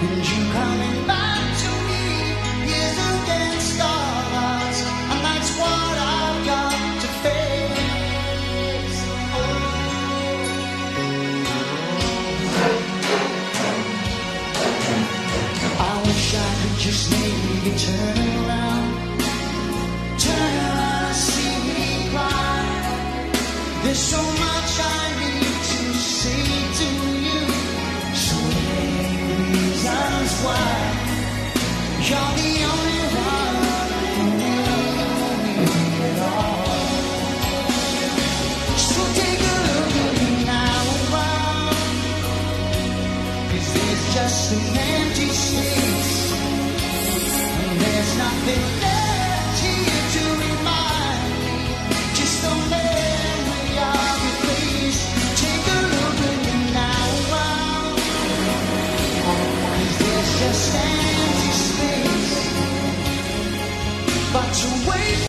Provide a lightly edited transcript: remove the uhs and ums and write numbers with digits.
And you coming back to me is against all odds, and that's what I've got to face. I wish I could just maybe turn around and see me cry. There's so much I need to say to you, so many reasons why. You're the only one at all. So take a look at me now around, 'cause there's just an empty space, and there's nothing left here to remind me, just a memory of your face. Take a look at me now around, 'cause there's just empty space. But to wait